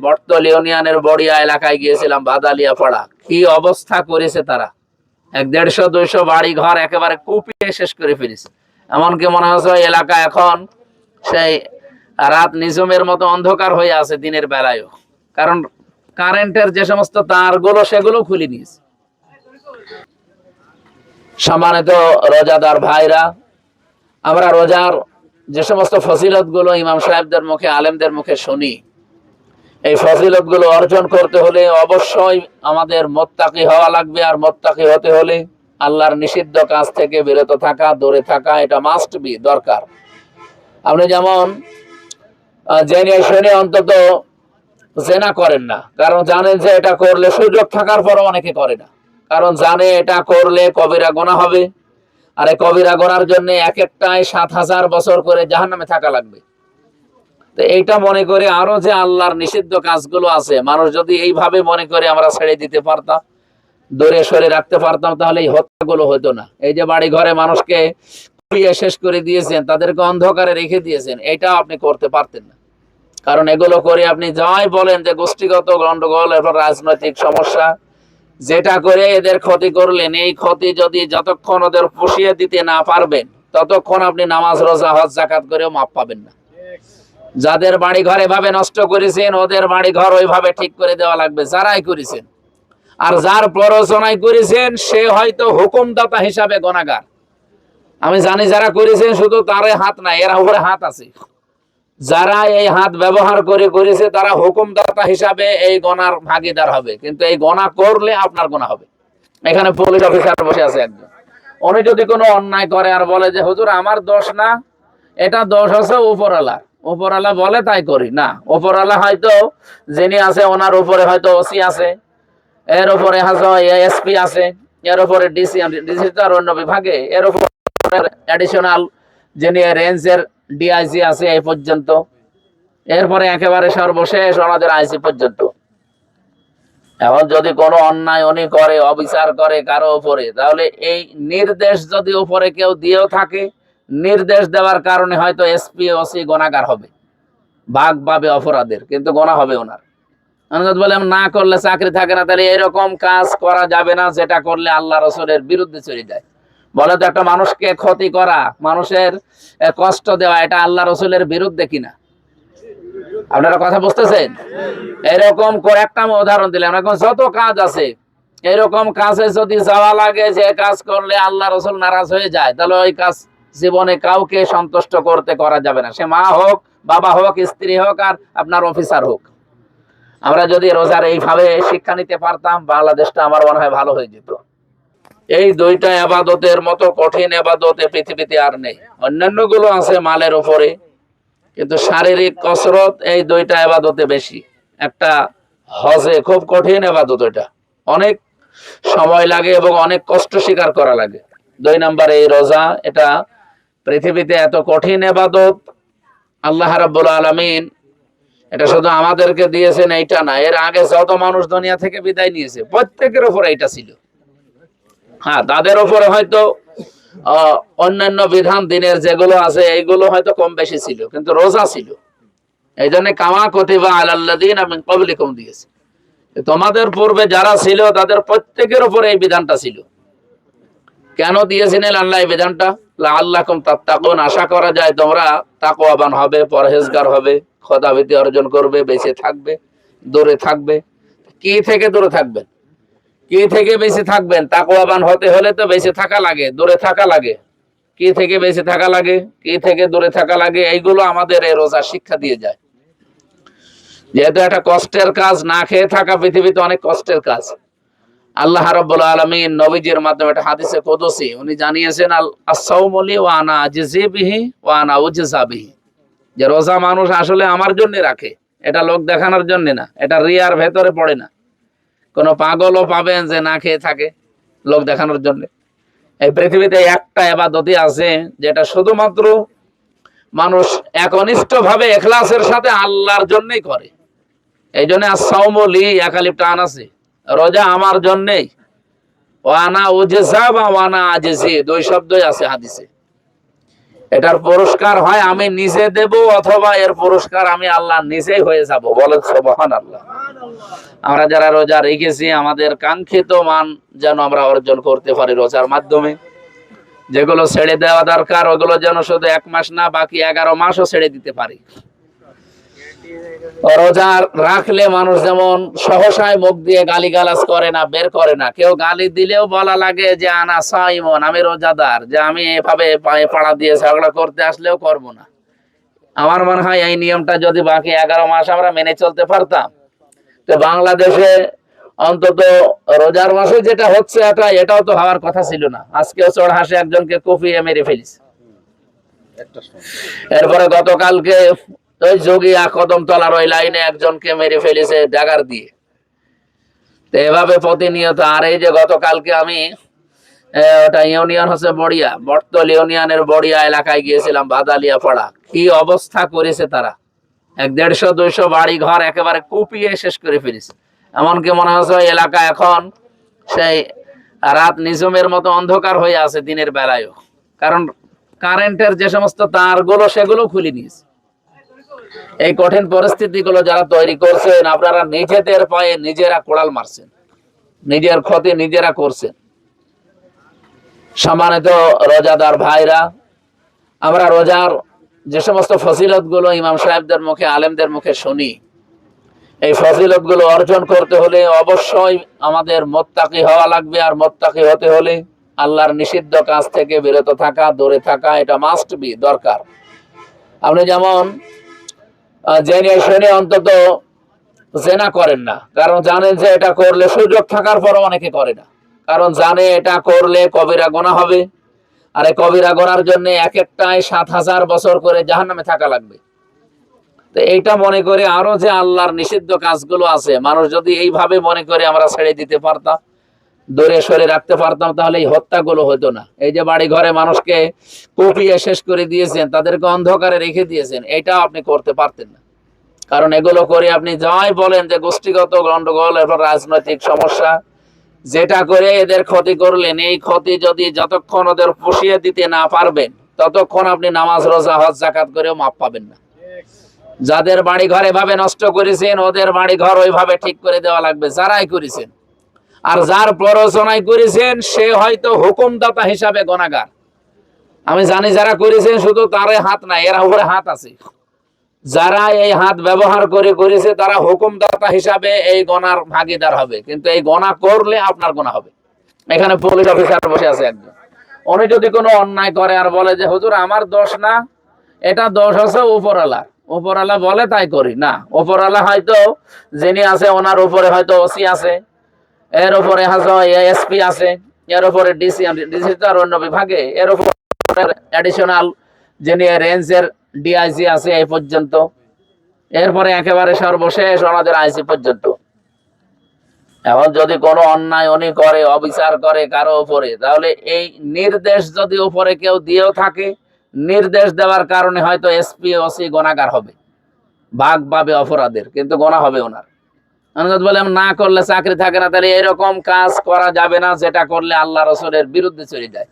বটতল ইউনিয়নের বড়িয়া এলাকায় গিয়েছিলাম, বাদালিয়া পাড়া। কি অবস্থা করেছে তারা! 150-200 বাড়ি ঘর একেবারে কুপিয়ে শেষ করে ফেলেছে। এমনকি মনে হচ্ছে ওই এলাকা এখন সেই রাত নিঝুমের মতো অন্ধকার হয়ে আছে দিনের বেলায়ও, কারণ কারেন্টের যে সমস্ত তারগুলো সেগুলো খুলে নিয়েছে। সম্মানিত রোজাদার ভাইরা, আমরা রোজার যে সমস্ত ফজিলত গুলো ইমাম সাহেবদের মুখে, আলেমদের মুখে শুনি, এই ফজিলত গুলো অর্জন করতে হলে অবশ্যই আমাদের মুত্তাকি হওয়া লাগবে। আর মুত্তাকি হতে হলে আল্লাহর নিষিদ্ধ কাজ থেকে বিরত থাকা, দূরে থাকা, এটা মাস্ট বি, দরকার। আপনি যেমন জেনে শুনে অন্তত জেনা করেন না, কারণ জানেন যে এটা করলে, সুযোগ থাকার পরও অনেকে করে না, কারণ জানে এটা করলে কবিরা গুনাহ হবে। আর এই কবিরা গুনার জন্য এক একটাই 7000 বছর করে জাহান্নামে থাকা লাগবে। তো এইটা মনে করে আরো যে আল্লাহর নিষিদ্ধ কাজগুলো আছে, মানুষ যদি এইভাবে মনে করে আমরা ছেড়ে দিতে পারতাম, দূরে সরে রাখতে পারতাম, তাহলে এই হত্যাগুলো হতো না। এই যে বাড়ি ঘরে মানুষকে পুড়িয়ে শেষ করে দিয়েছেন, তাদেরকে অন্ধকারে রেখে দিয়েছেন, এটা আপনি করতে পারতেন না। কারণ এগুলো করে আপনি যাই বলেন যে গোষ্ঠীগত গন্ডগোল, এরপর রাজনৈতিক সমস্যা, যেটা করে এদের ক্ষতি করলেন, এই ক্ষতি যদি যতক্ষণ ওদের পুষিয়ে দিতে না পারবেন, ততক্ষণ আপনি নামাজ, রোজা, হজ, যাকাত করেও মাপ পাবেন না। যাদের বাড়ি ঘর এভাবে নষ্ট করেছেন, ওদের বাড়ি ঘর ওইভাবে ঠিক করে দেওয়া লাগবে, যারাই করেছেন। আর যার প্ররোচনায় করেছেন সে হয়তো হুকুমদাতা হিসাবে গুনাহগার। আমি জানি যারা করেছেন শুধু তারে হাত নাই, এরা উপরে হাত আছে। যারা এই হাত ব্যবহার করে করেছে তারা হুকুমদাতা হিসাবে এই গুনার ভাগীদার হবে, কিন্তু এই গুনাহ করলে আপনার গুনাহ হবে। এখানে পুলিশ অফিসার বসে আছে একজন, উনি যদি কোনো অন্যায় করে আর বলে যে হুজুর আমার দোষ না, এটা দোষ আছে উপরওয়ালা, উপরওয়ালা বলে তাই করি না। উপরওয়ালা হয়তো যিনি আছে ওনার উপরে হয়তো ওসি আছে, এর উপরে হয়তো এসপি আছে, এর উপরে ডিসি, ডিসি তো আর অন্য বিভাগে, এর উপরে অ্যাডিশনাল যিনি রেঞ্জের ডিআইজি আছে এই পর্যন্ত, এরপরে একেবারে সর্বশেষ ওনাদের আইসি পর্যন্ত। এখন যদি কোনো অন্যায় উনি করে, অবিচার করে কারো উপরে, তাহলে এই নির্দেশ যদি উপরে কেউ দিয়েও থাকে, নির্দেশ দেওয়ার কারণে হয়তো এসপি ওসি গুনাহগার হবে, ভাগ পাবে অপরাধের, কিন্তু গুনাহ হবে ওনার। বলে না করলে চাকরি থাকে না, তাহলে এরকম কাজ করা যাবে না যেটা করলে আল্লাহ রসুলের বিরুদ্ধে চলে যায়। বলে তো একটা মানুষকে ক্ষতি করা, মানুষের কষ্ট দেওয়া, এটা আল্লাহ রসুলের বিরুদ্ধে কিনা? আপনারা কথা বুঝতেছেন? এরকম করে একটা উদাহরণ দিলাম। এখন যত কাজ আছে, এরকম কাজে যদি যাওয়া লাগে যে কাজ করলে আল্লাহ রসুল নারাজ হয়ে যায়, তাহলে ওই কাজ জীবনে কাউকে সন্তুষ্ট করতে করা যাবে না। সে মা হোক, বাবা হোক, স্ত্রী হোক, আর আপনার অফিসার হোক। আমরা যদি রোজার এইভাবে শিক্ষা নিতে পারতাম, বাংলাদেশটা আমার মনে হয় ভালো হয়ে যেত। এই দুইটা ইবাদতের মতো কঠিন ইবাদত পৃথিবীতে আর নেই। অন্যান্য গুলো আছে মালের উপরে, কিন্তু শারীরিক কসরত এই দুইটা ইবাদতে বেশি। একটা হজে খুব কঠিন ইবাদত, এটা অনেক সময় লাগে এবং অনেক কষ্ট স্বীকার করা লাগে। 2 নম্বরে এই রোজা, এটা পৃথিবীতে এত কঠিন ইবাদত আল্লাহ রাব্বুল আলামিন এটা শুধু আমাদেরকে দিয়েছেন এইটা না, এর আগে যত মানুষ দুনিয়া থেকে বিদায় নিয়েছে প্রত্যেকের উপরে এটা ছিল। হ্যাঁ, তাদের উপরে হয়তো অন্যান্য বিধান দিনের যেগুলো আছে এইগুলো হয়তো কম বেশি ছিল, কিন্তু রোজা ছিল। এই জন্য কামা কুতিবা আলাল্লাযিনা মিন ক্বাবলিকুম দিয়েছে। তোমাদের পূর্বে যারা ছিল তাদের প্রত্যেকের উপরে এই বিধানটা ছিল। কেন দিয়েছিলেন আল্লাহ এই বিধানটা? লাআল্লাকুম তাত্তাকুন, আশা করা যায় তোমরা তাকওয়াবান হবে, পরহেজগার হবে, খোদাভীতি অর্জন করবে, বেঁচে থাকবে, দূরে থাকবে। কি থেকে দূরে থাকবেন? কি থেকে বেঁচে থাকবেন? তাকওয়াবান হতে হলে তো বেঁচে থাকা লাগে, দূরে থাকা লাগে। কি থেকে বেঁচে থাকা লাগে, কি থেকে দূরে থাকা লাগে, এইগুলো আমাদের এই রোজা শিক্ষা দিয়ে যায়। যেহেতু একটা কষ্টের কাজ, না খেয়ে থাকা পৃথিবীতে অনেক কষ্টের কাজ। আল্লাহ রাব্বুল আলামিন নবীজির মাধ্যমে একটা হাদিসে কুদসি উনি জানিয়েছেন, আস-সাওমু লি ওয়া আনা আজজি বিহি ওয়া আনা উজজা বিহি, যে রোজা মানুষ আসলে আমার জন্য রাখে, এটা লোক দেখানোর জন্য না, এটা রিয়ার ভেতরে পড়ে না। কোন পাগলও পাবেন যে না খেয়ে থাকে লোক দেখানোর জন্য। এই পৃথিবীতে একটা ইবাদতই আছে যেটা শুধুমাত্র মানুষ একনিষ্ঠ ভাবে ইখলাসের সাথে আল্লাহর জন্যই করে। এই জন্য আস-সাওমু লি একালিফ টান আছে, রোজা আমার জন্যই। ওয়ানা উজজা বা ওয়ানা আজজি, দুই শব্দই আছে হাদিসে। এটার পুরস্কার হয় আমি নিজে দেব, অথবা এর পুরস্কার আমি আল্লাহ নিজেই হয়ে যাব। বলেন সুবহানাল্লাহ। আমরা যারা রোজা রেখেছি, আমাদের কাঙ্ক্ষিত মান যেন আমরা অর্জন করতে পারি রোজার মাধ্যমে। যেগুলো ছেড়ে দেওয়া দরকার ওগুলো যেন শুধু 1 মাস না, বাকি 11 মাসও ছেড়ে দিতে পারি। রোজা রাখলে মানুষ যেমন সহসায় মুখ দিয়ে গালিগালাজ করে না, বের করে না। কেউ গালি দিলেও বলা লাগে যে আনা সাইমন, আমি রোজাদার, যে আমি এভাবে পায়ে পাড়া দিয়ে ঝগড়া করতে আসলেও করব না। আমার মনে হয় এই নিয়মটা যদি বাকি 11 মাস আমরা মেনে চলতে পারতাম, তো বাংলাদেশে অন্তত রোজার মাসে যেটা হচ্ছে এটাও তো হওয়ার কথা ছিল না। আজকেও চড়হাসে একজনকে কুপিয়ে মেরে ফেলিস। এরপরে গতকালকে ওই যোগিয়া কদমতলার ওই লাইনে একজনকে মেরে ফেলেছে ড্যাগার দিয়ে। তো এভাবে প্রতিনিয়ত। আর এই যে গতকালকে আমি ওটা ইউনিয়ন হচ্ছে বড়িয়া, বটতল ইউনিয়নের বড়িয়া এলাকায় গিয়েছিলাম, বাদালিয়া পাড়া। কি অবস্থা করেছে তারা! 150-200 বাড়ি ঘর একেবারে কুপিয়ে শেষ করে ফেলেছে। এমনকি মনে হচ্ছে ওই এলাকা এখন সেই রাত নিঝুমের মতো অন্ধকার হয়ে আছে দিনের বেলায়ও, কারণ কারেন্টের যে সমস্ত তারগুলো সেগুলো খুলে নিয়েছে। এই কঠিন পরিস্থিতিগুলো যারা তৈরি করছেন, আপনারা নিজেদের পায়ে নিজেরা কোড়াল মারছেন, নিজের ক্ষতি নিজেরা করছেন। সম্মানিত রোজাদার ভাইরা, আমরা রোজার যে সমস্ত ফজিলত গুলো ইমাম সাহেবদের মুখে, আলেমদের মুখে শুনি, এই ফজিলত গুলো অর্জন করতে হলে অবশ্যই আমাদের মুত্তাকি হওয়া লাগবে। আর মুত্তাকি হতে হলে আল্লাহর নিষিদ্ধ কাজ থেকে বিরত থাকা, দূরে থাকা, এটা মাস্ট বি, দরকার। আপনি যেমন জেনে শুনে অন্তত জেনা করেন না, কারণ জানেন যে এটা করলে, সুযোগ থাকার পরও অনেকে করে না, কারণ জানে এটা করলে কবিরা গুনাহ হবে। আর এই কবিরা গুনার জন্য এক একটাই 7000 বছর করে জাহান্নামে থাকা লাগবে। তো এইটা মনে করে আরো যে আল্লাহর নিষিদ্ধ কাজগুলো আছে, মানুষ যদি এইভাবে মনে করে আমরা ছেড়ে দিতে পারতাম, দূরে সরে রাখতে পারতাম, তাহলে এই হত্যাগুলো হতো না। এই যে বাড়ি ঘরে মানুষকে কুপিয়ে শেষ করে দিয়েছেন, তাদেরকে অন্ধকারে রেখে দিয়েছেন, এইটাও আপনি করতে পারতেন না। কারণ এগুলো করে আপনি যাই বলেন যে গোষ্ঠীগত গন্ডগোল, এরপর রাজনৈতিক সমস্যা, যেটা করে এদের ক্ষতি করলেন, এই ক্ষতি যদি যতক্ষণ ওদের পুষিয়ে দিতে না পারবেন, ততক্ষণ আপনি নামাজ, রোজা, হজ, যাকাত করেও মাপ পাবেন না। যাদের বাড়ি ঘর এভাবে নষ্ট করেছেন, ওদের বাড়ি ঘর ওইভাবে ঠিক করে দেওয়া লাগবে, যারাই করেছেন। আর যার প্ররোচনায় করেছেন সে হয়তো হুকুমদাতা হিসাবে গুনাহগার। আমি জানি যারা করেছেন শুধু তারই হাত নাই, এর উপরে হাত আছে। যারা এই হাত ব্যবহার করে করেছে তারা হুকুমদাতা হিসাবে এই গুনার ভাগীদার হবে, কিন্তু এই গুনাহ করলে আপনার গুনাহ হবে। এখানে পুলিশ অফিসার বসে আছে একজন, উনি যদি কোনো অন্যায় করে আর বলে যে হুজুর আমার দোষ না, এটা দোষ হচ্ছে উপরওয়ালা, উপরওয়ালা বলে তাই করি না। উপরওয়ালা হয়তো যিনি আছে ওনার উপরে হয়তো ওসি আছে, এর উপরে হয়তো এসপি আছে, এর উপরে ডিসি, ডিসি তো আর অন্য বিভাগে, এর উপরে অ্যাডিশনাল যিনি রেঞ্জের ডিআইজি আছে এই পর্যন্ত, এরপরে একেবারে সর্বশেষ ওনাদের আইসি পর্যন্ত। এখন যদি কোনো অন্যায় উনি করে, অবিচার করে কারো উপরে, তাহলে এই নির্দেশ যদি উপরে কেউ দিয়েও থাকে, নির্দেশ দেওয়ার কারণে হয়তো এসপি ওসি গুনাহগার হবে, ভাগ পাবে অপরাধের, কিন্তু গুনাহ হবে ওনার। বলে না করলে চাকরি থাকে না, তাহলে এরকম কাজ করা যাবে না যেটা করলে আল্লাহ রসুলের বিরুদ্ধে চলে যায়।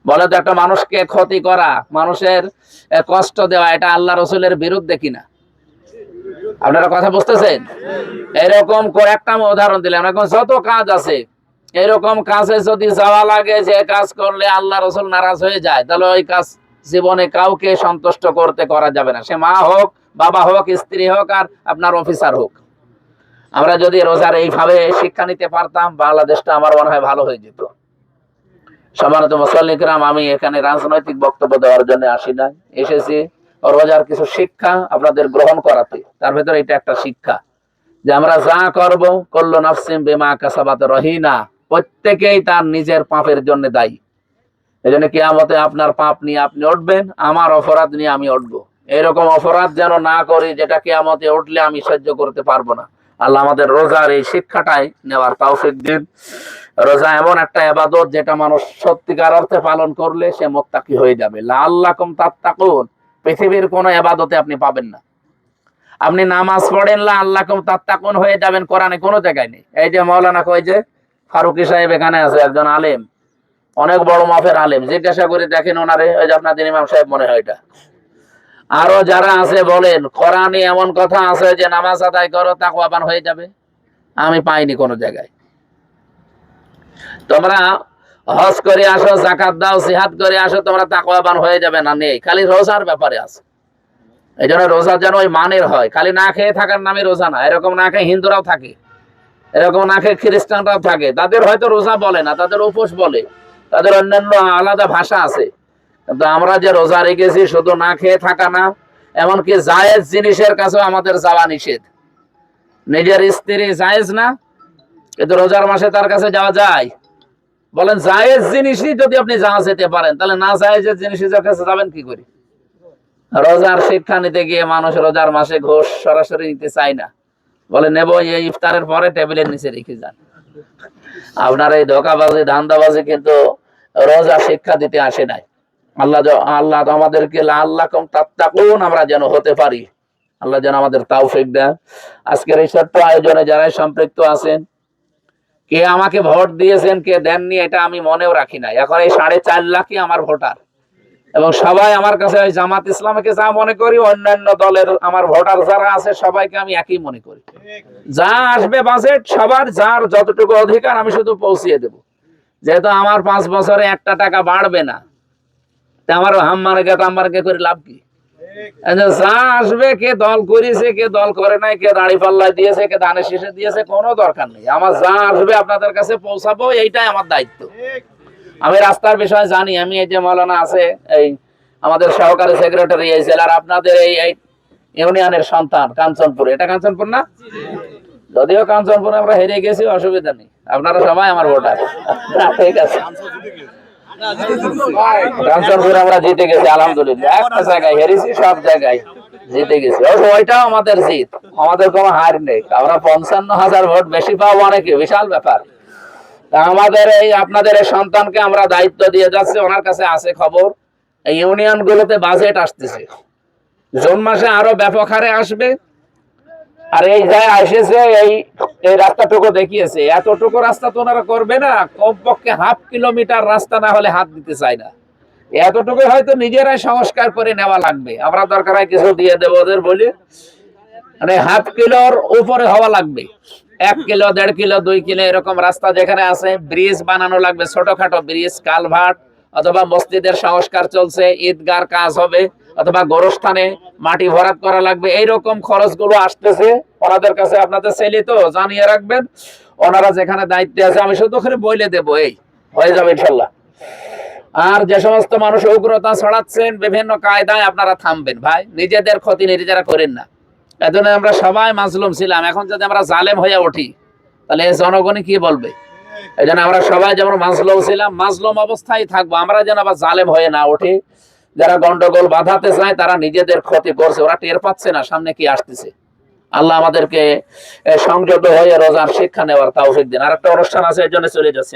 বলে তো একটা মানুষকে ক্ষতি করা, মানুষের কষ্ট দেওয়া, এটা আল্লাহ রসুলের বিরুদ্ধে কিনা? আপনারা কথা বুঝতেছেন? এরকম করে একটা উদাহরণ দিলাম, এখন যত কাজ আছে, এরকম কাজে যদি যাওয়া লাগে যে কাজ করলে আল্লাহ রসুল নারাজ হয়ে যায়, তাহলে ওই কাজ জীবনে কাউকে সন্তুষ্ট করতে করা যাবে না। সে মা হোক, বাবা হোক, স্ত্রী হোক, আর আপনার অফিসার হোক। আমরা যদি রোজার এইভাবে শিক্ষা নিতে পারতাম, বাংলাদেশটা আমার মনে হয় ভালো হয়ে যেত। সম্মানিত মুসল্লিকরাম, আমি এখানে রাজনৈতিক বক্তব্য দেওয়ার জন্য আসি না, এসেছি রোজার কিছু শিক্ষা আপনাদের গ্রহণ করাতে। তার ভেতরে এটা একটা শিক্ষা যে আমরা যা করব, কুল্লু নাফসিন বিমা কাসাবাত রহিনা, প্রত্যেকেই তার নিজের পাপের জন্য দায়ী। এজন্য কিয়ামতে আপনার পাপ নিয়ে আপনি উঠবেন, আমার অপরাধ নিয়ে আমি উঠবো। এরকম অপরাধ যেন না করি যেটা কিয়ামতে উঠলে আমি সহ্য করতে পারবো না। আল্লাহ আমাদের রোজার এই শিক্ষাটাই নেওয়ার তৌফিক দিন। রোজা এমন একটা ইবাদত যেটা মানুষ সত্যিকার অর্থে পালন করলে সে মুত্তাকি হয়ে যাবে। লাআল্লাকুম তাত্তাকুন, পৃথিবীর কোনো ইবাদতে আপনি পাবেন না। আপনি নামাজ পড়েন লাআল্লাকুম তাত্তাকুন হয়ে যাবেন, কোরআনে কোনো জায়গায় নেই। এই যে মাওলানা কয় যে ফারুকী সাহেব এখানে আছে, একজন আলেম, অনেক বড় মাপের আলেম, জিজ্ঞাসা করে দেখেন ওনারে, ওই যে আপনাদের ইমাম সাহেব মনে হয় এটা। আরো যারা আছে বলেন কোরআনে এমন কথা আছে যে নামাজ আদায় করো তাকওয়াবান হয়ে যাবে, আমি পাইনি কোনো জায়গায়। তোমরা হজ করে আসো, যাকাত দাও, জিহাদ করে আসো, তোমরা তাকওয়াবান হয়ে যাবে না, নেই। খালি রোজার ব্যাপারে আছে। এই জন্য রোজা যেন ওই মানের হয়, খালি না খেয়ে থাকার নামে রোজা না। এরকম না খেয়ে হিন্দুরাও থাকে, এরকম না খেয়ে খ্রিস্টানরাও থাকে, তাদের হয়তো রোজা বলে না, তাদের উপোস বলে, তাদের অন্যান্য আলাদা ভাষা আছে। কিন্তু আমরা যে রোজা রেখেছি শুধু না খেয়ে থাকা না, এমনকি জায়েজ জিনিসের কাছেও আমাদের যাওয়া নিষেধ। নিজের স্ত্রী জায়েজ না, কিন্তু রোজার মাসে তার কাছে যাওয়া যায়? বলেন জায়েজ জিনিসই যদি আপনি যাওয়া যেতে পারেন, তাহলে না জায়েজের জিনিসের কাছে যাবেন কি করে? রোজার শিক্ষা নিতে গিয়ে মানুষ রোজার মাসে ঘোষ সরাসরি নিতে চায় না, বলে নেব এই ইফতারের পরে টেবিলের নিচে রেখে যান। আপনার এই ধোকাবাজি ধান্দাবাজি কিন্তু রোজা শিক্ষা দিতে আসে নাই। আল্লাহ আমাদেরকে লাআল্লাকুম তাত্তাকুন আমরা যেন হতে পারি, আল্লাহ যেন আমাদের তৌফিক দেন। আজকের এই ছোট্ট আয়োজনে যারা সম্পৃক্ত আছেন, কে আমাকে ভোট দিয়েছেন কে দেননি এটা আমি মনেও রাখি না। এখন এই 4.5 লাখই আমার ভোটার, এবং সবাই আমার কাছে ওই জামাত ইসলামকে যা মনে করি, অন্যান্য দলের আমার ভোটার যারা আছে সবাইকে আমি একই মনে করি। যা আসবে বাজেট সবার, যার যতটুকু অধিকার আমি শুধু পৌঁছিয়ে দেব। যেহেতু আমার 5 বছরে একটা টাকা বাড়বে না, আমার হাম্মারকে করে লাভ কি? যা আসবে, কে দল করেছে কে দল করে নাই, কে দাড়ি পাল্লায় দিয়েছে কে দানের শেষে দিয়েছে, কোনো দরকার নেই। আমার যা আসবে আপনাদের কাছে পৌঁছাবো, এইটাই আমার দায়িত্ব। আমি রাস্তার বিষয়ে জানি। আমি এই যে মৌলানা আছে, এই আমাদের সহকারী সেক্রেটারি এই জেলার আপনাদের এই ইউনিয়নের সন্তান, কাঞ্চনপুর, এটা কাঞ্চনপুর না? যদিও কাঞ্চনপুরে আমরা হেরে গেছি, অসুবিধা নেই, আপনারা সবাই আমার ভোটার। ঠিক আছে, কাঞ্চনপুরে আমরা জিতে গেছি আলহামদুলিল্লাহ। একটা জায়গায় হেরেছি, সব জায়গায় জিতে গেছি। ওইটাও আমাদের জিত, আমাদের কোনো হার নেই। আমরা 55,000 ভোট বেশি পাবো, অনেকে বিশাল ব্যাপার। আমাদের এই আপনাদের এই সন্তানকে আমরা দায়িত্ব দিয়ে যাচ্ছি, ওনার কাছে আছে খবর। এই ইউনিয়ন গুলোতে বাজেট আসতেছে, জুন মাসে আরো ব্যাপক হারে আসবে। আর এই যায় এসেছে, এই রাস্তাটুকু দেখিয়েছে, এতটুকু রাস্তা তো ওনারা করবে না, কমপক্ষে ½ কিলোমিটার রাস্তা না হলে হাত দিতে চায় না। এতটুকু হয়তো নিজেরাই সংস্কার করে নেওয়া লাগবে, আমরা দরকার হয় কিছু দিয়ে দেবো ওদের বলি, মানে ½ কিলোর উপরে হওয়া লাগবে। 1 কিলো 1.5 কিলো 2 কিলো এরকম রাস্তা যেখানে আছে, ব্রিজ বানানো লাগবে, ছোটখাটো ব্রিজ, কালভার্ট, অথবা মসজিদের সংস্কার চলছে, ঈদগার কাজ হবে, অথবা গোরস্থানে মাটি ভরাট করা লাগবে। এইরকম খরচগুলো আসতেছে ওনাদের কাছে, আপনাদের ছেলে তো জানিয়ে রাখবেন। ওনারা যেখানে দায়িত্বে আছে আমি শুধু ওখানে বলে দেবো, এই হয়ে যাবে ইনশাল্লাহ। আর যে সমস্ত মানুষ উগ্রতা ছড়াচ্ছেন বিভিন্ন কায়দায়, আপনারা থামবেন ভাই, নিজেদের ক্ষতি নিজেরা করেন না। এজন্য আমরা সবাই মাজলুম ছিলাম, এখন যদি আমরা জালেম হয়ে উঠি তাহলে জনগণই কি বলবে? এই জন্য আমরা সবাই যেমন মাজলুম ছিলাম, মাজলুম অবস্থায় থাকবো, আমরা যেন আবার জালেম হয়ে না উঠি। যারা গন্ডগোল বাঁধাতে চায় তারা নিজেদের ক্ষতি করছে, ওরা টের পাচ্ছে না সামনে কি আসতেছে। আল্লাহ আমাদেরকে সংযত হয়ে রোজার শিক্ষা নেওয়ার তৌফিক দিন। আর একটা অনুষ্ঠান আছে, এই জন্য চলে যাচ্ছি না।